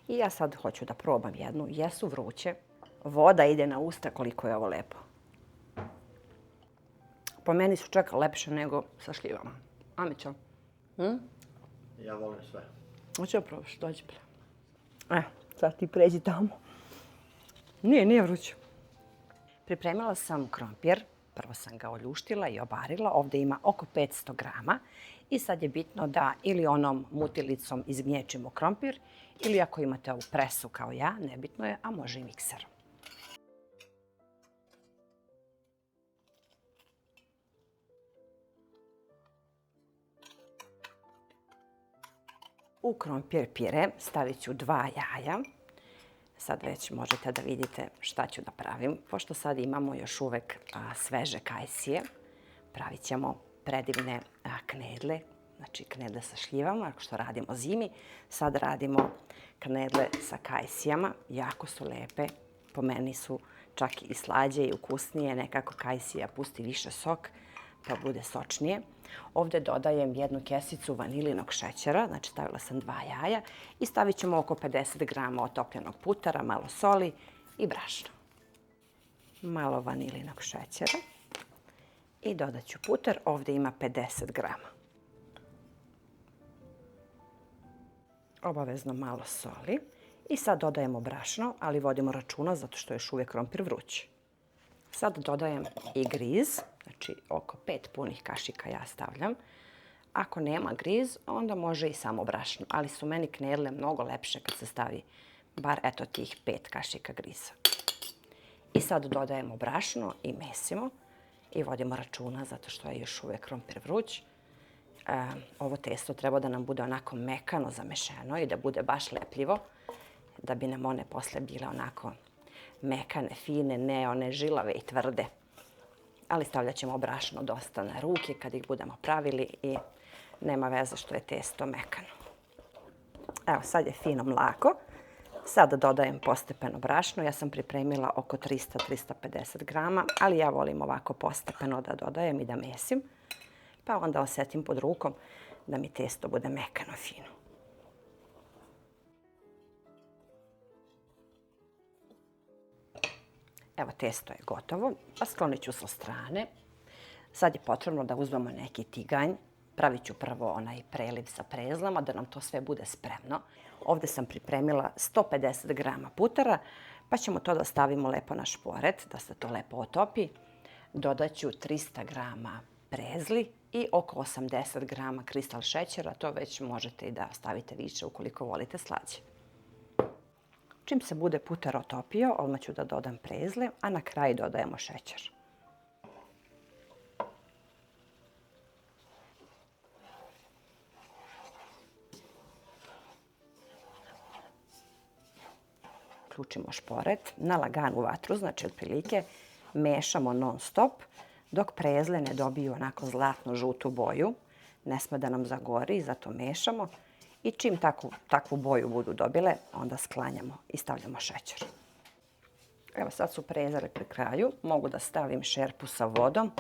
I ja sad hoću da probam jednu. Jesu vruće. Voda ide na usta koliko je ovo lepo. Po meni su čak lepše nego sa šljivama. Amićo? Ja volim sve. Hoću da probaš, dođi pre. Sad ti pređi tamo. Nije vruće. Pripremila sam krompir. Prvo sam ga oljuštila i obarila. Ovde ima oko 500 grama. I sad je bitno da ili onom mutilicom izgnječimo krompir ili ako imate ovu presu kao ja, nebitno je, a može i mikserom. U krompir pire stavit ću 2 jaja. Sad već možete da vidite šta ću da pravim. Pošto sad imamo još uvek sveže kajsije, pravit ćemo predivne knedle, znači knedle sa šljivama, što radimo zimi. Sad radimo knedle sa kajsijama, jako su lepe, po meni su čak i slađe i ukusnije, nekako kajsija pusti više sok, pa bude sočnije. Ovde dodajem 1 kesicu vanilinog šećera, znači stavila sam 2 jaja i stavit ćemo oko 50 grama otopljenog putara, malo soli i brašna. Malo vanilinog šećera i dodat ću putar, ovde ima 50 grama. Obavezno malo soli i sad dodajemo brašno, ali vodimo računa zato što je još uvijek krompir vruć. Sad dodajem i griz, znači oko 5 punih kašika ja stavljam. Ako nema griz, onda može i samo brašno, ali su meni knedle mnogo lepše kad se stavi bar eto tih 5 kašika griza. I sad dodajemo brašno i mesimo i vodimo računa zato što je još uvijek krompir vruć. Ovo testo treba da nam bude onako mekano zamešeno i da bude baš lepljivo, da bi nam one posle bile onako mekane, fine, ne one žilave i tvrde. Ali stavljat ćemo brašno dosta na ruke kad ih budemo pravili i nema veze što je testo mekano. Evo, sad je fino mlako. Sad dodajem postepeno brašno. Ja sam pripremila oko 300-350 grama, ali ja volim ovako postepeno da dodajem i da mesim. Pa onda osetim pod rukom da mi testo bude mekano, fino. Evo, testo je gotovo, a sklonit ću sa strane. Sad je potrebno da uzmemo neki tiganj. Pravit ću prvo onaj preliv sa prezlama, da nam to sve bude spremno. Ovde sam pripremila 150 grama putara, pa ćemo to da stavimo lepo na šporet, da se to lepo otopi. Dodat ću 300 grama prezli i oko 80 grama kristal šećera. To već možete i da stavite više ukoliko volite slađe. Čim se bude putar otopio, odmah ću da dodam prezle, a na kraju dodajemo šećer. Uključimo šporet na laganu vatru, znači otprilike mešamo non stop dok prezle ne dobiju onako zlatno-žutu boju. Ne sme da nam zagori, zato mešamo. I čim takvu boju budu dobile, onda sklanjamo i stavljamo šećer. Evo, sad su prezele pri kraju. Mogu da stavim šerpu sa vodom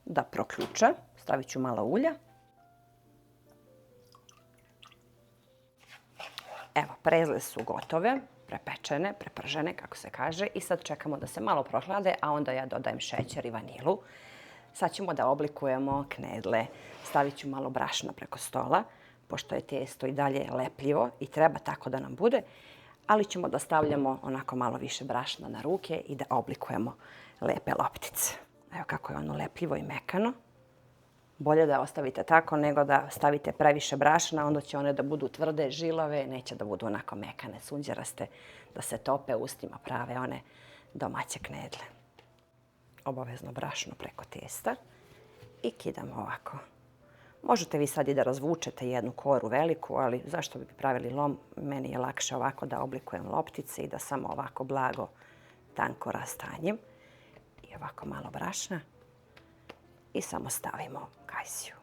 da proključa. Stavit ću malo ulja. Evo, prezle su gotove, prepečene, prepržene, kako se kaže. I sad čekamo da se malo prohlade, a onda ja dodajem šećer i vanilu. Sad ćemo da oblikujemo knedle. Stavit ću malo brašna preko stola, pošto je testo i dalje lepljivo i treba tako da nam bude, ali ćemo da stavljamo onako malo više brašna na ruke i da oblikujemo lepe loptice. Evo kako je ono lepljivo i mekano. Bolje da ostavite tako nego da stavite previše brašna, onda će one da budu tvrde, žilave, neće da budu onako mekane, sunđeraste, da se tope ustima, prave one domaće knedle. Obavezno brašno preko testa i kidamo ovako. Možete vi sad i da razvučete jednu koru veliku, ali zašto bi pravili lom? Meni je lakše ovako da oblikujem loptice i da samo ovako blago, tanko rastanjem. I ovako malo brašna. I samo stavimo kajsiju.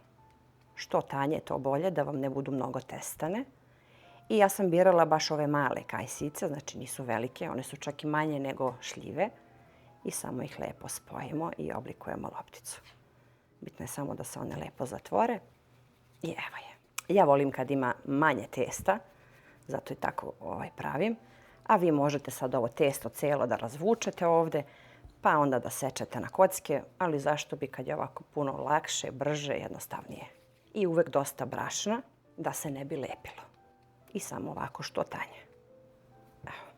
Što tanje, to bolje, da vam ne budu mnogo testane. I ja sam birala baš ove male kajsice, znači nisu velike, one su čak i manje nego šljive. I samo ih lepo spojimo i oblikujemo lopticu. Bitno je samo da se one lepo zatvore. I evo je. Ja volim kad ima manje testa, Zato i tako pravim. A vi možete sad ovo testo cijelo da razvučete ovdje, pa onda da sečete na kocke, ali zašto bi kad je ovako puno lakše, brže, jednostavnije. I uvek dosta brašna da se ne bi lepilo. I samo ovako što tanje. Evo.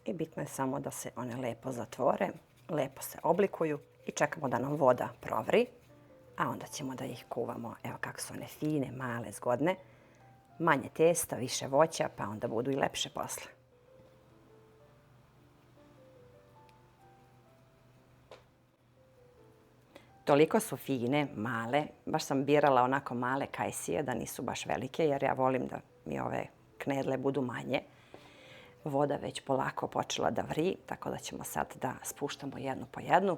I bitno je samo da se one lepo zatvore, lepo se oblikuju i čekamo da nam voda provri, a onda ćemo da ih kuvamo. Evo kako su one fine, male, zgodne. Manje testa, više voća, pa onda budu i lepše posle. Toliko su fine, male. Baš sam birala onako male kajsije, da nisu baš velike, jer ja volim da mi ove knedle budu manje. Voda već polako počela da vri, tako da ćemo sad da spuštamo jednu po jednu.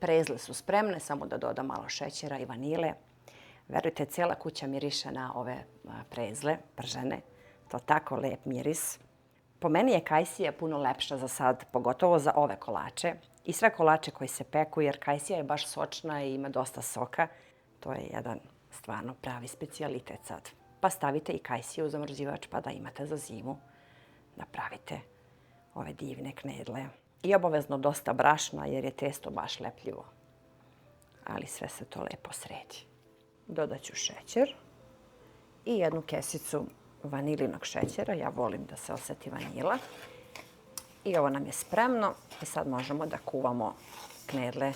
Prezle su spremne, samo da dodam malo šećera i vanile. Verujte, cijela kuća miriše na ove prezle, pržene. To tako lep miris. Po meni je kajsija puno lepša za sad, pogotovo za ove kolače. I sve kolače koji se peku, jer kajsija je baš sočna i ima dosta soka. To je jedan stvarno pravi specijalitet sad. Pa stavite i kajsiju u zamrzivač pa da imate za zimu. Da pravite ove divne knedle. I obavezno dosta brašna jer je testo baš lepljivo. Ali sve se to lepo sredi. Dodat ću šećer i jednu kesicu vanilinog šećera. Ja volim da se osjeti vanila. I ovo nam je spremno i sad možemo da kuvamo knedle.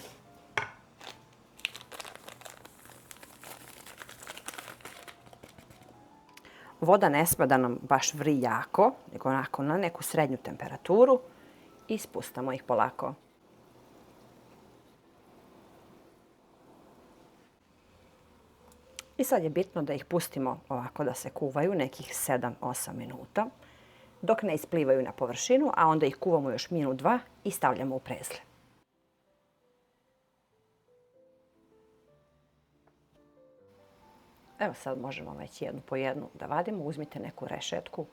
Voda ne sme da nam baš vri jako, nego onako na neku srednju temperaturu i spustamo ih polako. I sad je bitno da ih pustimo ovako da se kuvaju nekih 7-8 minuta dok ne isplivaju na površinu, a onda ih kuvamo još minut, dva i stavljamo u prezle. Evo sad možemo već jednu po jednu da vadimo. Uzmite neku rešetku,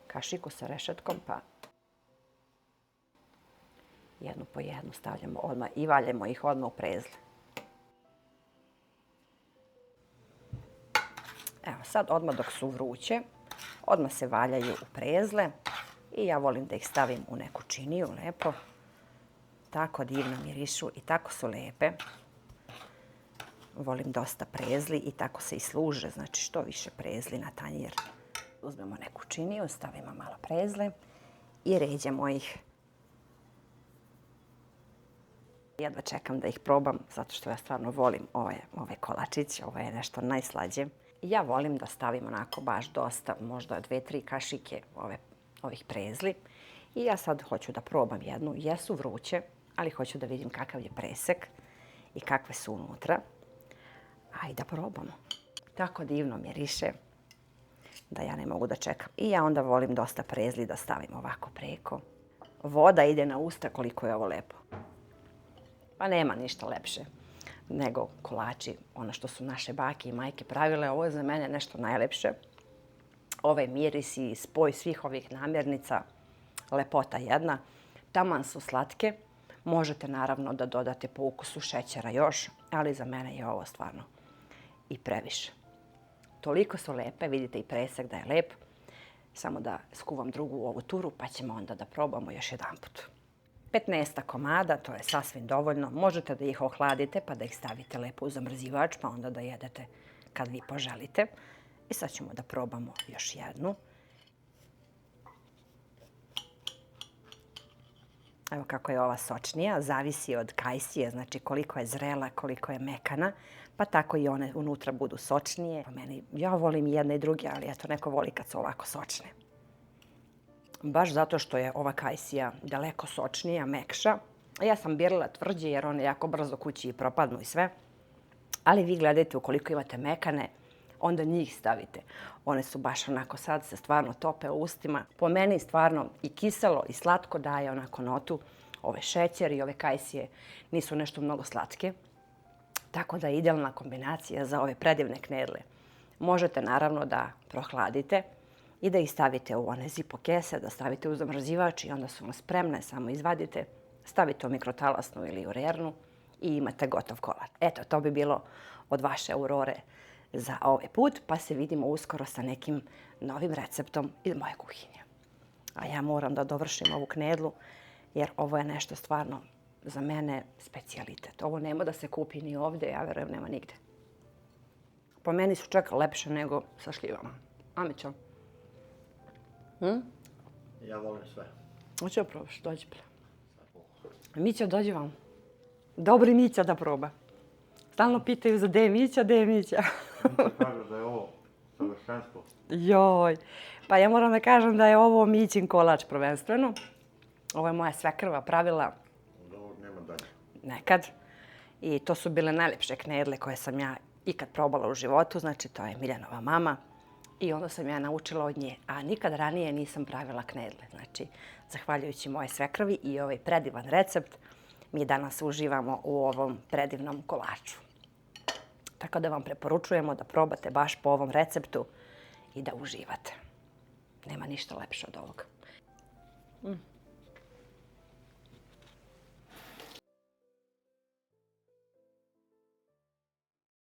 kašiku sa rešetkom, pa jednu po jednu stavljamo odmah i valjamo ih odmah u prezle. Evo sad odmah dok su vruće, odmah se valjaju u prezle i ja volim da ih stavim u neku činiju lepo. Tako divno mirišu i tako su lepe. Volim dosta prezli i tako se i služe, znači što više prezli na tanjir. Uzmemo neku činiju, stavimo malo prezle i ređemo ih. Jedva čekam da ih probam, zato što ja stvarno volim ove kolačiće, ovo je nešto najslađe. Ja volim da stavim onako baš dosta, možda 2-3 kašike ovih prezli. I ja sad hoću da probam jednu. Jesu vruće, ali hoću da vidim kakav je presek i kakve su unutra. Ajde da probamo. Tako divno miriše da ja ne mogu da čekam. I ja onda volim dosta prezli da stavim ovako preko. Voda ide na usta koliko je ovo lepo. Pa nema ništa lepše nego kolači, ono što su naše bake i majke pravile. Ovo je za mene nešto najlepše. Ovaj miris i spoj svih ovih namirnica, lepota jedna. Taman su slatke. Možete naravno da dodate po ukusu šećera još, ali za mene je ovo stvarno i previše. Toliko su lepe, vidite i presek da je lep. Samo da skuvam drugu ovu turu pa ćemo onda da probamo još jedan put. 15 komada, to je sasvim dovoljno. Možete da ih ohladite pa da ih stavite lepo u zamrzivač pa onda da jedete kad vi poželite. I sad ćemo da probamo još jednu. Evo kako je ova sočnija, zavisi od kajsije, znači koliko je zrela, koliko je mekana, pa tako i one unutra budu sočnije. Ja volim i jedne i druge, ali eto neko voli kad su ovako sočne. Baš zato što je ova kajsija daleko sočnija, mekša. Ja sam birala tvrđe jer one jako brzo kući i propadnu i sve. Ali vi gledajte ukoliko imate mekane, onda njih stavite. One su baš onako sad se stvarno tope u ustima. Po meni stvarno i kiselo i slatko daje onako notu. Ove šećer i ove kajsije nisu nešto mnogo slatke. Tako da je idealna kombinacija za ove predivne knedle. Možete naravno da prohladite i da ih stavite u one zipo kese, da stavite u zamrzivač i onda su vam spremne, samo izvadite, stavite u mikrotalasnu ili u rernu i imate gotov kolač. Eto, to bi bilo od vaše Aurore za ovaj put, pa se vidimo uskoro sa nekim novim receptom iz moje kuhinje. A ja moram da dovršim ovu knedlu, jer ovo je nešto stvarno za mene specijalitet. Ovo nema da se kupi ni ovdje, ja verujem nema nigde. Po meni su čak lepše nego sa šljivama. A Mićo? Ja volim sve. Hoću da probaš, dođi pre. Mića, dođi vam. Dobri Mića da proba. Stalno pitaju za gde je Mića, gde je Mića. Kažu da je ovo savršenstvo. Joj. Pa ja moram da kažem da je ovo Mićin kolač prvenstveno. Ovo je moja svekrva pravila Od ovog nema dalje. nekad. I to su bile najljepše knedle koje sam ja ikad probala u životu. Znači, to je Miljanova mama. I onda sam ja naučila od nje. A nikad ranije nisam pravila knedle. Znači, zahvaljujući moje svekrvi i ovaj predivan recept, mi danas uživamo u ovom predivnom kolaču. Tako da vam preporučujemo da probate baš po ovom receptu i da uživate. Nema ništa lepše od ovoga.